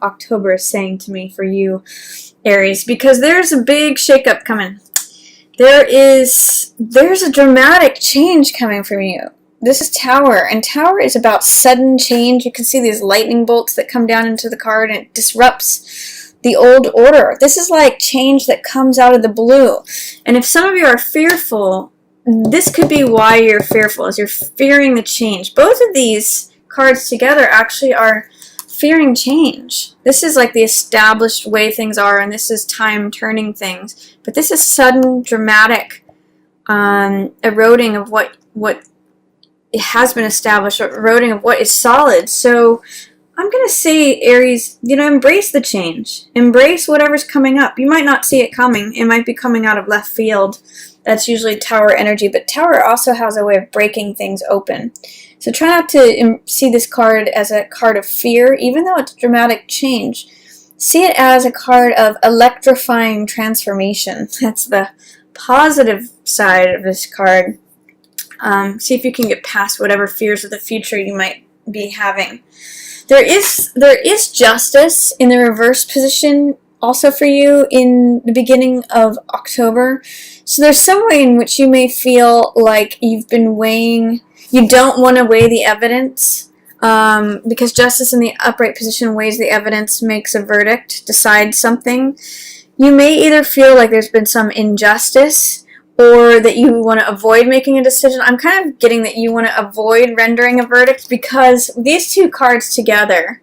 October is saying to me for you, Aries, because there's a big shakeup coming. There's a dramatic change coming from you. This is Tower, and Tower is about sudden change. You can see these lightning bolts that come down into the card, and it disrupts the old order. This is like change that comes out of the blue. And if some of you are fearful, this could be why you're fearful, is you're fearing the change. Both of these cards together actually are fearing change. This is like the established way things are, and this is time turning things. But this is sudden, dramatic eroding of what it has been established, or eroding of what is solid. So I'm going to say, Aries, embrace the change. Embrace whatever's coming up. You might not see it coming. It might be coming out of left field. That's usually Tower energy, but Tower also has a way of breaking things open. So try not to see this card as a card of fear, even though it's dramatic change. See it as a card of electrifying transformation. That's the positive side of this card. See if you can get past whatever fears of the future you might be having. There is justice in the reverse position also for you in the beginning of October. So there's some way in which you may feel like you've been weighing, you don't want to weigh the evidence, because justice in the upright position weighs the evidence, makes a verdict, decides something. You may either feel like there's been some injustice, or that you want to avoid making a decision. I'm kind of getting that you want to avoid rendering a verdict, because these two cards together,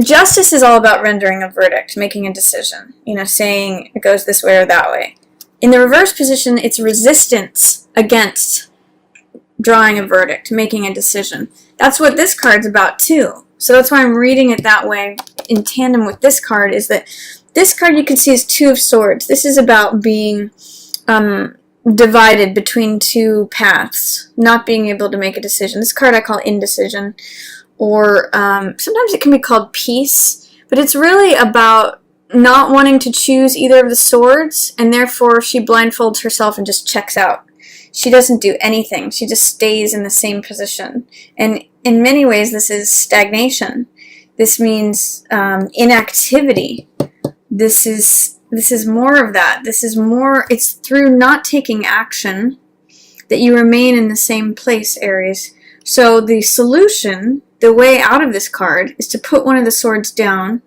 justice is all about rendering a verdict, making a decision, saying it goes this way or that way. In the reverse position, it's resistance against drawing a verdict, making a decision. That's what this card's about too. So that's why I'm reading it that way in tandem with this card, is that this card you can see is Two of Swords. This is about being divided between two paths, not being able to make a decision. This card I call indecision, or sometimes it can be called peace, but it's really about not wanting to choose either of the swords, and therefore she blindfolds herself and just checks out. She doesn't do anything. She just stays in the same position. And in many ways, this is stagnation. This means inactivity. This is more of that. It's through not taking action that you remain in the same place, Aries. So the solution, the way out of this card, is to put one of the swords down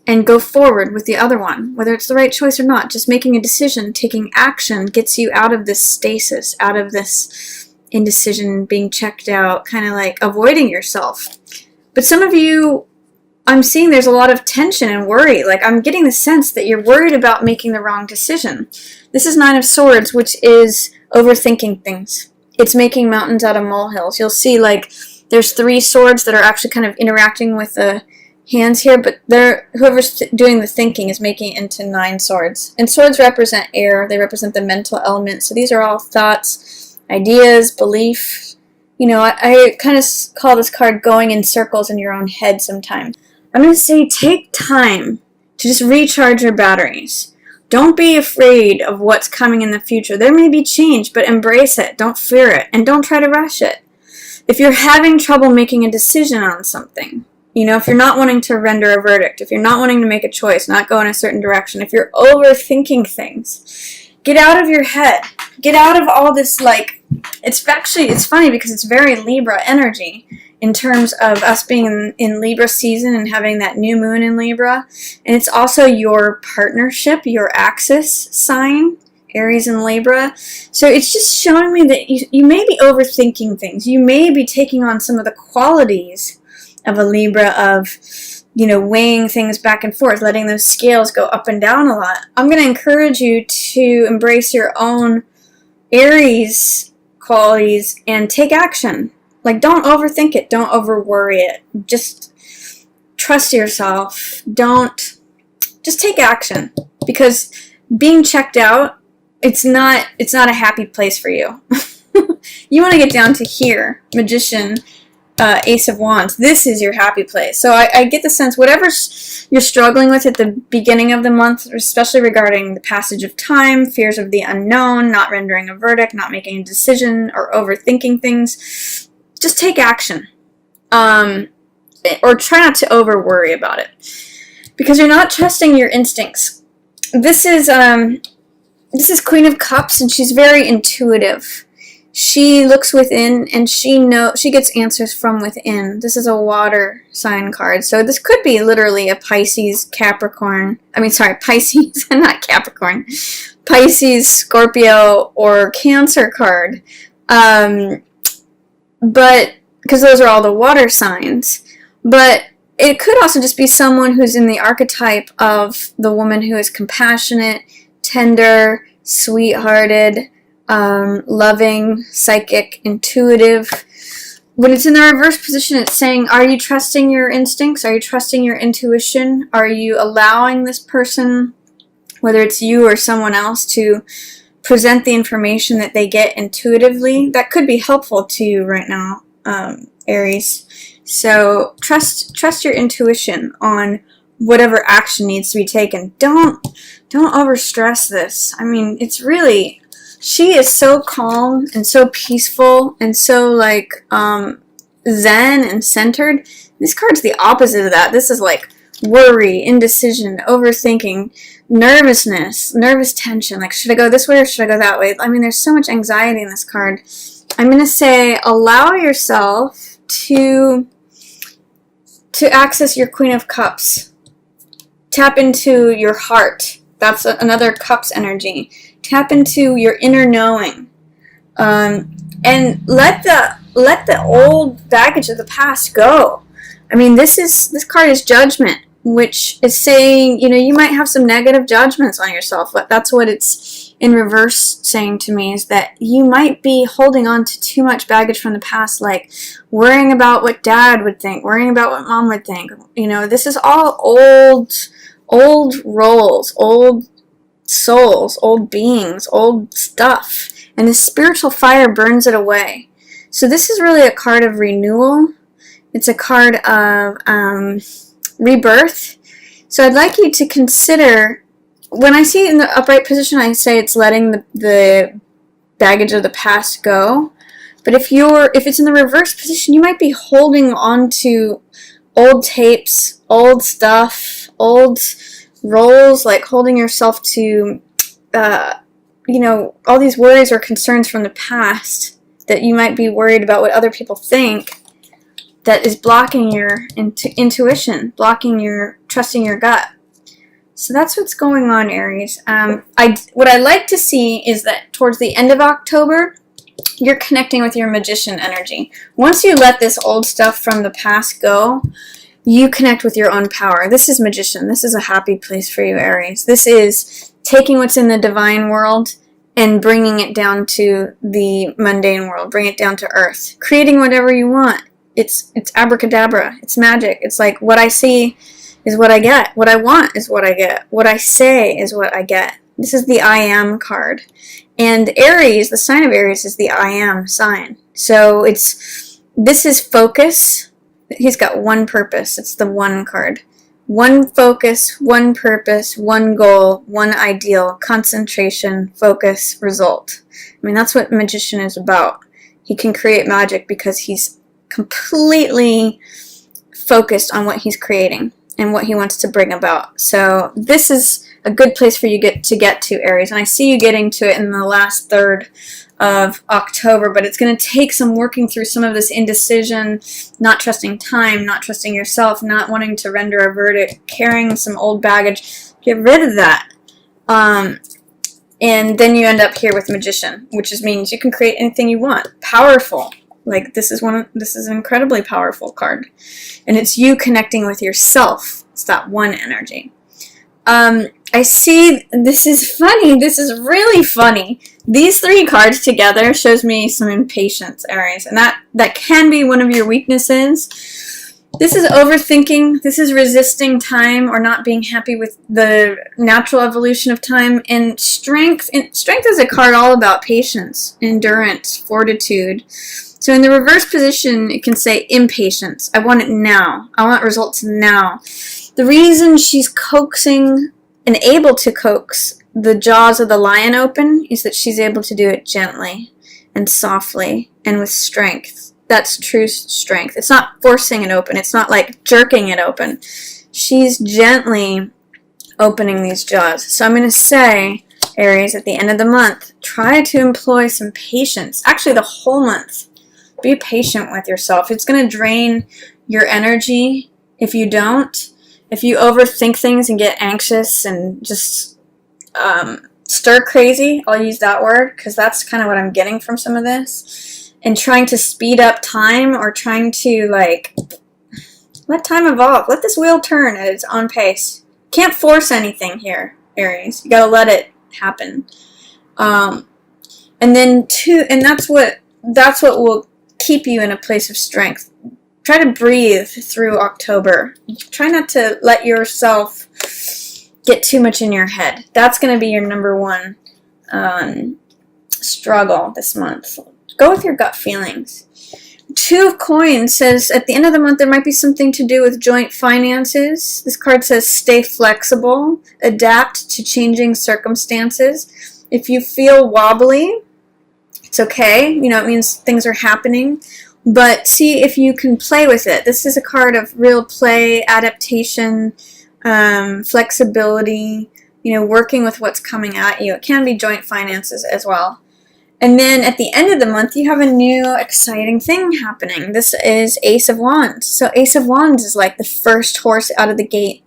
and go forward with the other one, whether it's the right choice or not. Just making a decision, taking action, gets you out of this stasis, out of this indecision, being checked out, kind of like avoiding yourself. But some of you, I'm seeing there's a lot of tension and worry. Like, I'm getting the sense that you're worried about making the wrong decision. This is Nine of Swords, which is overthinking things. It's making mountains out of molehills. You'll see, like, there's 3 swords that are actually kind of interacting with the hands here, but whoever's doing the thinking is making it into 9 swords. And swords represent air. They represent the mental element. So these are all thoughts, ideas, belief. I kind of call this card going in circles in your own head sometimes. I'm going to say take time to just recharge your batteries. Don't be afraid of what's coming in the future. There may be change, but embrace it. Don't fear it, and don't try to rush it. If you're having trouble making a decision on something, if you're not wanting to render a verdict, if you're not wanting to make a choice, not go in a certain direction, if you're overthinking things, get out of your head. Get out of all this, it's funny because it's very Libra energy in terms of us being in Libra season and having that new moon in Libra. And it's also your partnership, your axis sign, Aries and Libra. So it's just showing me that you may be overthinking things. You may be taking on some of the qualities of a Libra, of weighing things back and forth, letting those scales go up and down a lot. I'm going to encourage you to embrace your own Aries qualities and take action. Like, don't overthink it. Don't overworry it. Just trust yourself. Just take action, because being checked out, it's not a happy place for you. You want to get down to here, Magician, Ace of Wands. This is your happy place. So I get the sense, whatever you're struggling with at the beginning of the month, especially regarding the passage of time, fears of the unknown, not rendering a verdict, not making a decision, or overthinking things, just take action. or try not to over worry about it, because you're not trusting your instincts. This is Queen of Cups, and she's very intuitive. She looks within, and she gets answers from within. This is a water sign card, so this could be literally a Pisces, Capricorn. Pisces, not Capricorn. Pisces, Scorpio, or Cancer card. But because those are all the water signs. But it could also just be someone who's in the archetype of the woman who is compassionate, tender, sweethearted, loving, psychic, intuitive. When it's in the reverse position, it's saying, are you trusting your instincts? Are you trusting your intuition? Are you allowing this person, whether it's you or someone else, to present the information that they get intuitively? That could be helpful to you right now, Aries. So trust your intuition on whatever action needs to be taken. Don't overstress this. I mean, it's really, she is so calm and so peaceful and so like zen and centered. This card's the opposite of that. This is like worry, indecision, overthinking, nervousness, nervous tension. Like, should I go this way or should I go that way? I mean, there's so much anxiety in this card. I'm going to say allow yourself to access your Queen of Cups. Tap into your heart. That's another Cups energy. Tap into your inner knowing. And let the old baggage of the past go. I mean, this card is Judgment, which is saying, you might have some negative judgments on yourself. That's what it's in reverse saying to me, is that you might be holding on to too much baggage from the past, like worrying about what dad would think, worrying about what mom would think. This is all old roles, old souls, old beings, old stuff. And the spiritual fire burns it away. So this is really a card of renewal. It's a card of rebirth. So I'd like you to consider, when I see it in the upright position, I say it's letting the baggage of the past go. But if it's in the reverse position, you might be holding on to old tapes, old stuff, old roles, like holding yourself to, all these worries or concerns from the past that you might be worried about what other people think, that is blocking your intuition, blocking your trusting your gut. So that's what's going on, Aries. What I like to see is that towards the end of October, you're connecting with your Magician energy. Once you let this old stuff from the past go, you connect with your own power. This is Magician. This is a happy place for you, Aries. This is taking what's in the divine world and bringing it down to the mundane world, bring it down to earth, creating whatever you want. It's abracadabra. It's magic. It's like, what I see is what I get. What I want is what I get. What I say is what I get. This is the I am card. And Aries, the sign of Aries, is the I am sign. So this is focus. He's got one purpose. It's the one card. One focus, one purpose, one goal, one ideal, concentration, focus, result. I mean, that's what Magician is about. He can create magic because he's completely focused on what he's creating and what he wants to bring about. So this is a good place for you to get to, Aries. And I see you getting to it in the last third of October, but it's going to take some working through some of this indecision, not trusting time, not trusting yourself, not wanting to render a verdict, carrying some old baggage. Get rid of that. And then you end up here with Magician, which means you can create anything you want. Powerful. Like, this is an incredibly powerful card. And it's you connecting with yourself. It's that one energy. I see, this is funny. This is really funny. These three cards together shows me some impatience, Aries. And that can be one of your weaknesses. This is overthinking. This is resisting time or not being happy with the natural evolution of time. And strength. And strength is a card all about patience, endurance, fortitude. So in the reverse position, it can say impatience. I want it now. I want results now. The reason she's coaxing and able to coax the jaws of the lion open is that she's able to do it gently and softly and with strength. that's true strength. It's not forcing it open. It's not like jerking it open. She's gently opening these jaws. So I'm going to say, Aries, at the end of the month, try to employ some patience. Actually, the whole month. Be patient with yourself. It's going to drain your energy if you don't. If you overthink things and get anxious and just stir crazy, I'll use that word because that's kind of what I'm getting from some of this. And trying to speed up time or trying to, like, let time evolve. Let this wheel turn at its own pace. Can't force anything here, Aries. You gotta let it happen. And then and that's what will keep you in a place of strength. Try to breathe through October. Try not to let yourself get too much in your head. That's going to be your number one struggle this month. Go with your gut feelings. Two of Coins says at the end of the month there might be something to do with joint finances. This card says stay flexible, adapt to changing circumstances. If you feel wobbly, it's okay. You know, it means things are happening. But see if you can play with it. This is a card of real play, adaptation, flexibility, you know, working with what's coming at you. It can be joint finances as well. And then at the end of the month, you have a new exciting thing happening. This is Ace of Wands. So Ace of Wands is like the first horse out of the gate.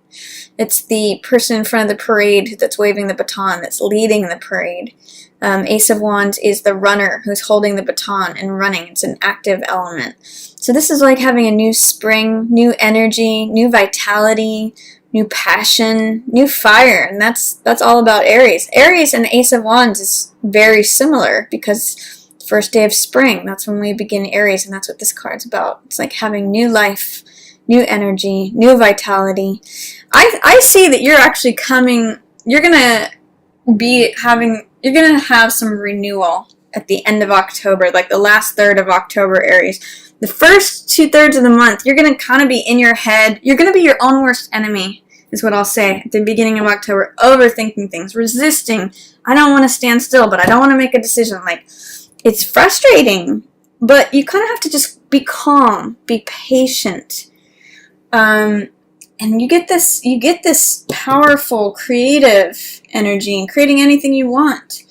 It's the person in front of the parade that's waving the baton, that's leading the parade. Ace of Wands is the runner who's holding the baton and running. It's an active element. So this is like having a new spring, new energy, new vitality, new passion, new fire. And that's all about Aries. Aries and Ace of Wands is very similar because first day of spring, that's when we begin Aries, and that's what this card's about. It's like having new life, new energy, new vitality. I see that you're actually coming, you're going to have some renewal at the end of October, like the last third of October, Aries. The first 2/3 of the month, you're going to kind of be in your head. You're going to be your own worst enemy, is what I'll say at the beginning of October. Overthinking things, resisting. I don't want to stand still, but I don't want to make a decision. Like, it's frustrating, but you kind of have to just be calm, be patient. And you get this powerful, creative energy in creating anything you want.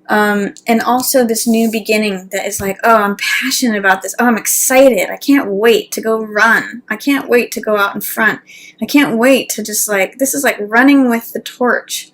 And also this new beginning that is like, oh, I'm passionate about this. Oh, I'm excited. I can't wait to go run. I can't wait to go out in front. I can't wait to just like, this is like running with the torch.